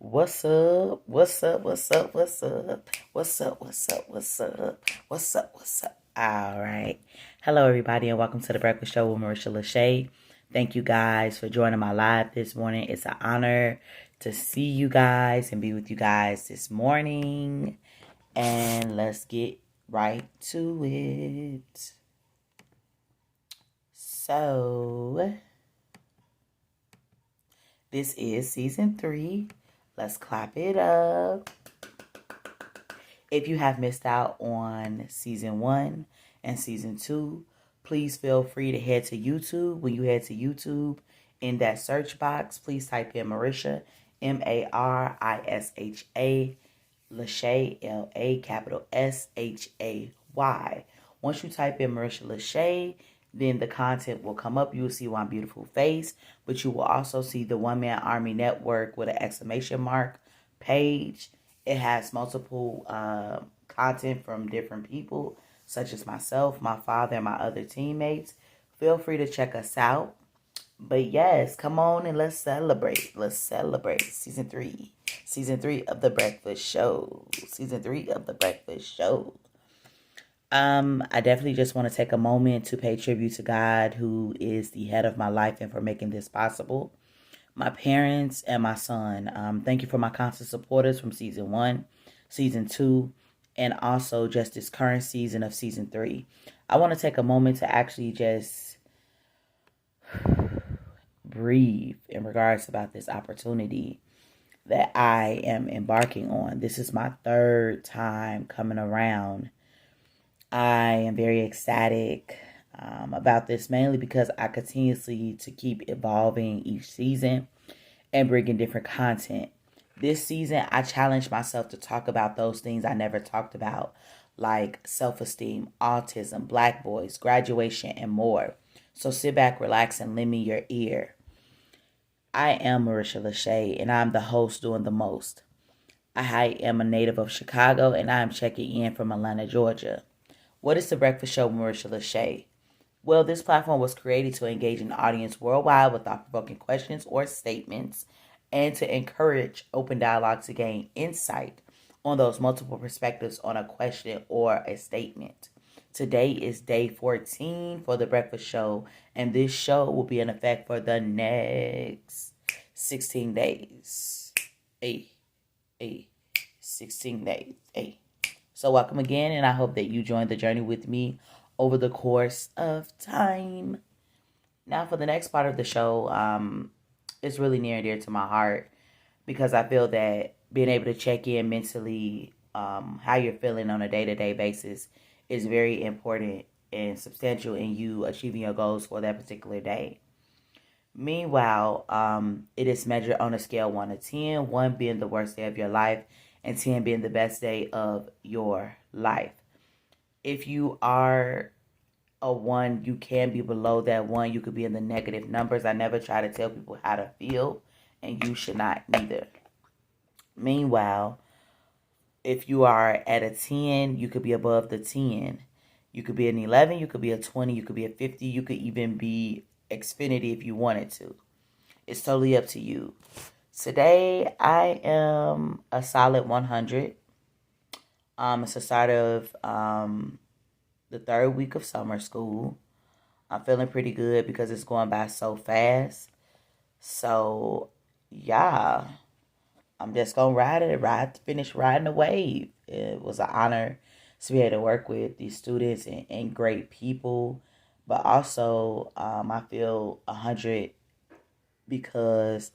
What's up? What's up? What's up? What's up? What's up? What's up? What's up? What's up? What's up? All right. Hello, everybody, and welcome to the Breakfast Show with Marisha LaShay. Thank you guys for joining my live this morning. It's an honor to see you guys and be with you guys this morning. And let's get right to it. So, this is season 3. Let's clap it up. If you have missed out on season 1 and season 2, please feel free to head to YouTube. When you head to YouTube, in that search box, please type in Marisha, Marisha, LaShay, LA, capital SHAY. Once you type in Marisha LaShay, then the content will come up. You will see my beautiful face, but you will also see the One Man Army Network with an exclamation mark page. It has multiple content from different people, such as myself, my father, and my other teammates. Feel free to check us out. But yes, come on and let's celebrate. Let's celebrate season 3. Season 3 of the Breakfast Show. Season 3 of the Breakfast Show. I definitely just want to take a moment to pay tribute to God, who is the head of my life, and for making this possible. My parents and my son. Thank you for my constant supporters from season 1, season 2, and also just this current season of season 3. I want to take a moment to actually just breathe in regards about this opportunity that I am embarking on. This is my 3rd time coming around. I am very ecstatic about this, mainly because I continuously to keep evolving each season and bringing different content. This season, I challenged myself to talk about those things I never talked about, like self-esteem, autism, black boys, graduation, and more. So sit back, relax, and lend me your ear. I am Marisha LaShay, and I'm the host doing the most. I am a native of Chicago, and I am checking in from Atlanta, Georgia. What is the Breakfast Show with Marisha LaShay? Well, this platform was created to engage an audience worldwide with thought-provoking questions or statements and to encourage open dialogue to gain insight on those multiple perspectives on a question or a statement. Today is day 14 for the Breakfast Show, and this show will be in effect for the next 16 days. 16 days. So welcome again, and I hope that you join the journey with me over the course of time. Now, for the next part of the show, it's really near and dear to my heart because I feel that being able to check in mentally, how you're feeling on a day-to-day basis is very important and substantial in you achieving your goals for that particular day. Meanwhile, it is measured on a scale 1 to 10, 1 being the worst day of your life and 10 being the best day of your life. If you are a 1, you can be below that 1. You could be in the negative numbers. I never try to tell people how to feel, and you should not neither. Meanwhile, if you are at a 10, you could be above the 10. You could be an 11, you could be a 20, you could be a 50, you could even be Xfinity if you wanted to. It's totally up to you. Today, I am a solid 100. It's the start of the 3rd week of summer school. I'm feeling pretty good because it's going by so fast. So, yeah, I'm just going to finish riding the wave. It was an honor to be able to work with these students and great people. But also, I feel 100 because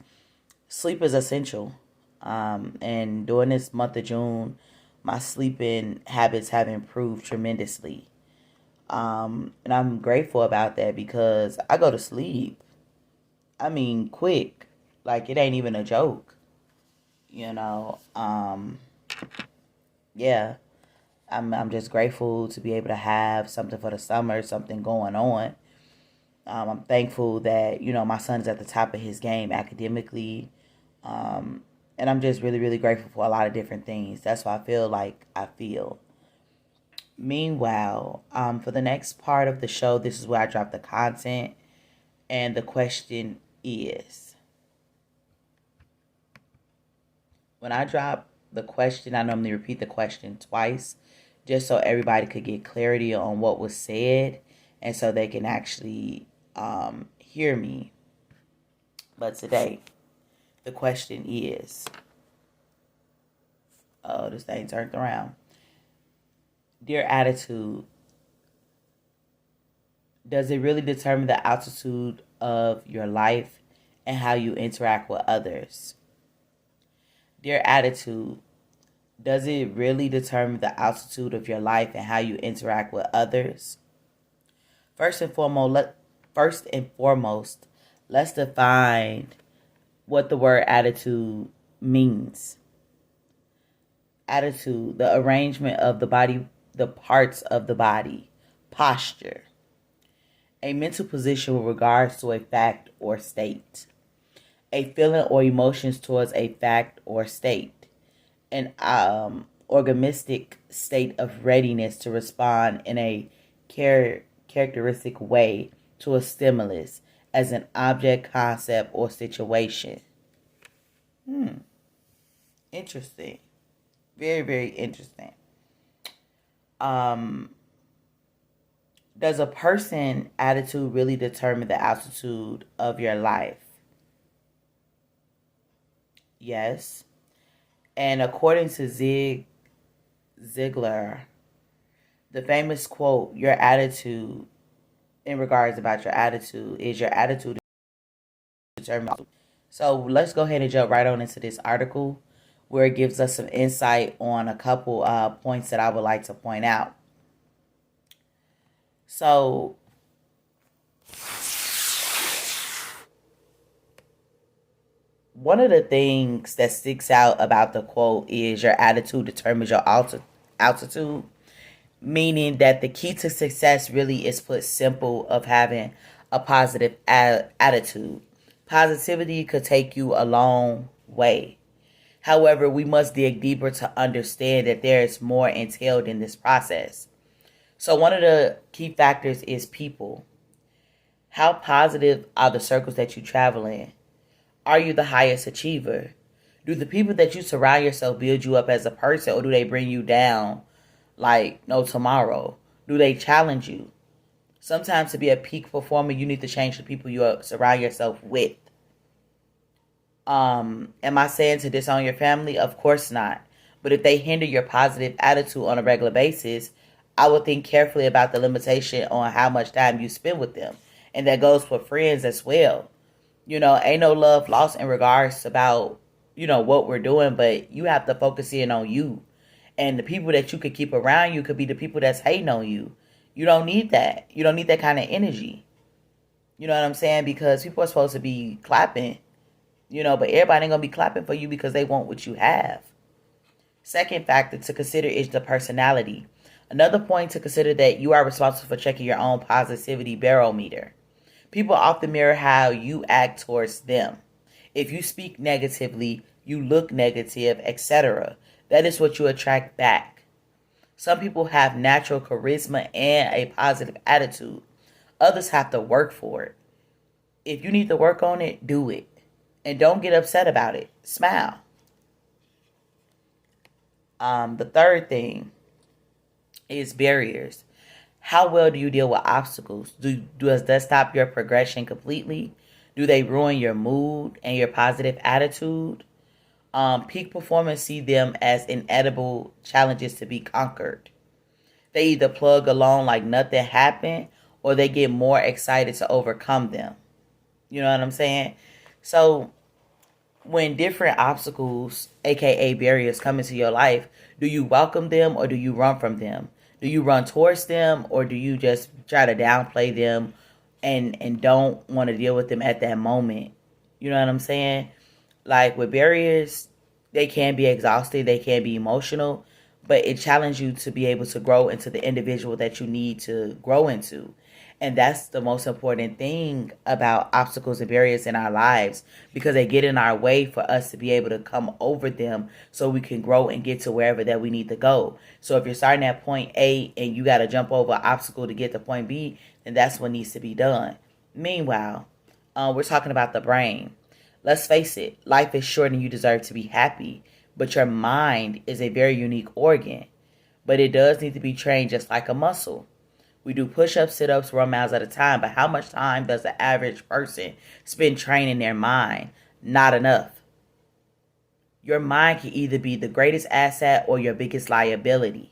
sleep is essential. And during this month of June, my sleeping habits have improved tremendously. And I'm grateful about that because I go to sleep. I mean, quick. Like, it ain't even a joke. You know, yeah. I'm just grateful to be able to have something for the summer, something going on. I'm thankful that, my son's at the top of his game academically. And I'm just really, really grateful for a lot of different things. That's why I feel like I feel. Meanwhile, for the next part of the show, this is where I drop the content. And the question is, When I drop the question, I normally repeat the question twice just so everybody could get clarity on what was said and so they can actually hear me. But today, the question is, oh, this thing turned around. Dear attitude, does it really determine the altitude of your life and how you interact with others? Dear attitude, does it really determine the altitude of your life and how you interact with others? First and foremost, let's define what the word attitude means. Attitude, the arrangement of the body, the parts of the body, posture, a mental position with regards to a fact or state, a feeling or emotions towards a fact or state, an organistic state of readiness to respond in a characteristic way to a stimulus as an object, concept, or situation. Interesting. Very, very interesting. Does a person attitude really determine the altitude of your life? Yes. And according to Ziegler, the famous quote, your attitude, in regards about your attitude, is your attitude determined. So let's go ahead and jump right on into this article where it gives us some insight on a couple points that I would like to point out. So one of the things that sticks out about the quote is your attitude determines your altitude, meaning that the key to success really is put simple of having a positive attitude. Positivity could take you a long way. However, we must dig deeper to understand that there is more entailed in this process. So one of the key factors is people. How positive are the circles that you travel in? Are you the highest achiever? Do the people that you surround yourself build you up as a person, or do they bring you down like no tomorrow? Do they challenge you? Sometimes to be a peak performer, you need to change the people you surround yourself with. Am I saying to disown your family? Of course not. But if they hinder your positive attitude on a regular basis, I would think carefully about the limitation on how much time you spend with them. And that goes for friends as well. Ain't no love lost in regards about, what we're doing, but you have to focus in on you. And the people that you could keep around you could be the people that's hating on you. You don't need that. You don't need that kind of energy. You know what I'm saying? Because people are supposed to be clapping, but everybody ain't going to be clapping for you because they want what you have. Second factor to consider is the personality. Another point to consider that you are responsible for checking your own positivity barometer. People often mirror how you act towards them. If you speak negatively, you look negative, etc. That is what you attract back. Some people have natural charisma and a positive attitude. Others have to work for it. If you need to work on it, do it. And don't get upset about it. Smile. The third thing is barriers. How well do you deal with obstacles? Does that stop your progression completely? Do they ruin your mood and your positive attitude? Peak performers see them as inedible challenges to be conquered. They either plug along like nothing happened, or they get more excited to overcome them. You know what I'm saying? So when different obstacles, aka barriers, come into your life, do you welcome them or do you run from them? Do you run towards them or do you just try to downplay them and don't want to deal with them at that moment? You know what I'm saying? Like with barriers, they can be exhausting, they can be emotional, but it challenges you to be able to grow into the individual that you need to grow into. And that's the most important thing about obstacles and barriers in our lives, because they get in our way for us to be able to come over them so we can grow and get to wherever that we need to go. So if you're starting at point A and you got to jump over an obstacle to get to point B, then that's what needs to be done. Meanwhile, we're talking about the brain. Let's face it, life is short and you deserve to be happy. but your mind is a very unique organ. But it does need to be trained just like a muscle. We do push-ups, sit-ups, run miles at a time, but how much time does the average person spend training their mind? Not enough. Your mind can either be the greatest asset or your biggest liability.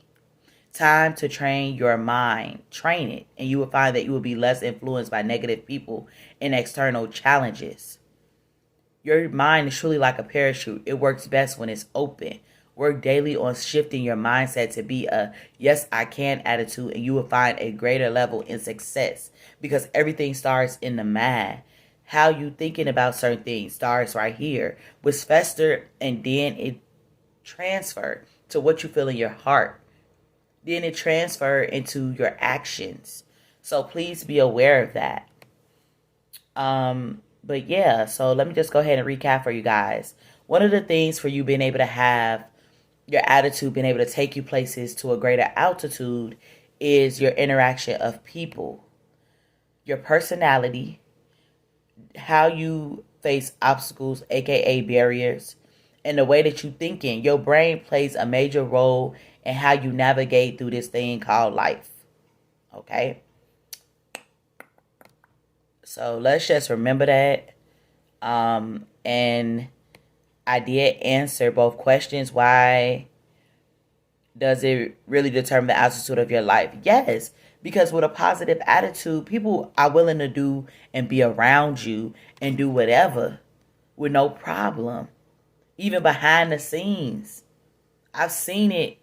Time to train your mind. Train it, and you will find that you will be less influenced by negative people and external challenges. Your mind is truly like a parachute. It works best when it's open. Work daily on shifting your mindset to be a yes, I can attitude, and you will find a greater level in success, because everything starts in the mind. How you thinking about certain things starts right here, which fester, and then it transfer to what you feel in your heart. Then it transfer into your actions. So please be aware of that. But yeah, so let me just go ahead and recap for you guys. One of the things for you being able to have your attitude, being able to take you places to a greater altitude, is your interaction of people, your personality, how you face obstacles, aka barriers, and the way that you think in. Your brain plays a major role in how you navigate through this thing called life. Okay? So let's just remember that. And I did answer both questions. Why does it really determine the altitude of your life? Yes, because with a positive attitude, people are willing to do and be around you and do whatever with no problem. Even behind the scenes. I've seen it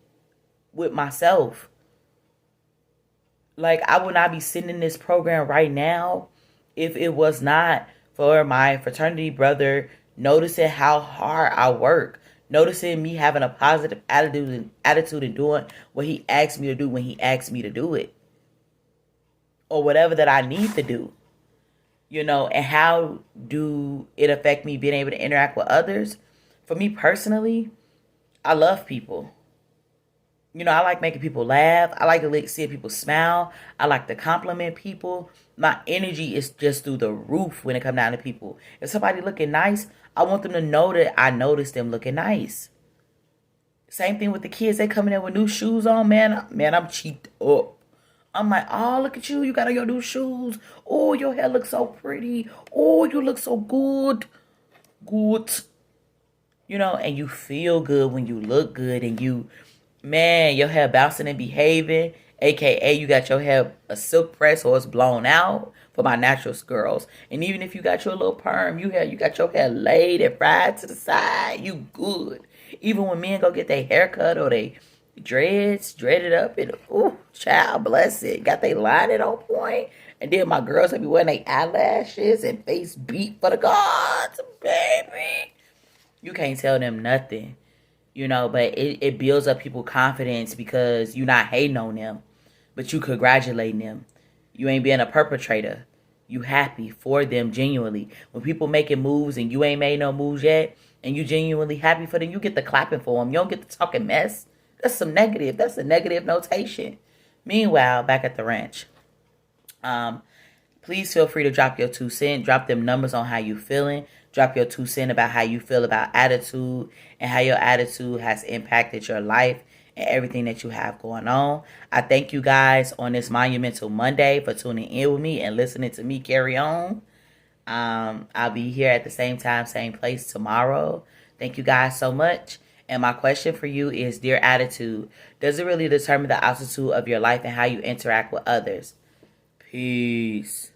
with myself. Like, I would not be sitting in this program right now if it was not for my fraternity brother noticing how hard I work, noticing me having a positive attitude and doing what he asked me to do when he asked me to do it, or whatever that I need to do, and how do it affect me being able to interact with others? For me personally, I love people. I like making people laugh. I like to see people smile. I like to compliment people. My energy is just through the roof when it comes down to people. If somebody looking nice, I want them to know that I noticed them looking nice. Same thing with the kids. They coming in with new shoes on, man. Man, I'm cheeked up. I'm like, oh, look at you. You got on your new shoes. Oh, your hair looks so pretty. Oh, you look so good. Good. And you feel good when you look good, and your hair bouncing and behaving, aka you got your hair a silk press or it's blown out for my natural girls. And even if you got your little perm, you got your hair laid and fried to the side, you good. Even when men go get their haircut or they dreaded up, and child bless it, got they lining on point. And then my girls will be wearing their eyelashes and face beat for the gods, baby. You can't tell them nothing. But it builds up people's confidence, because you're not hating on them, but you congratulating them. You ain't being a perpetrator. You happy for them genuinely. When people making moves and you ain't made no moves yet, and you genuinely happy for them, you get the clapping for them. You don't get the talking mess. That's some negative. That's a negative notation. Meanwhile, back at the ranch, please feel free to drop your 2 cents. Drop them numbers on how you feeling. Drop your 2 cents about how you feel about attitude and how your attitude has impacted your life and everything that you have going on. I thank you guys on this Monumental Monday for tuning in with me and listening to me carry on. I'll be here at the same time, same place tomorrow. Thank you guys so much. And my question for you is, dear attitude, does it really determine the altitude of your life and how you interact with others? Peace.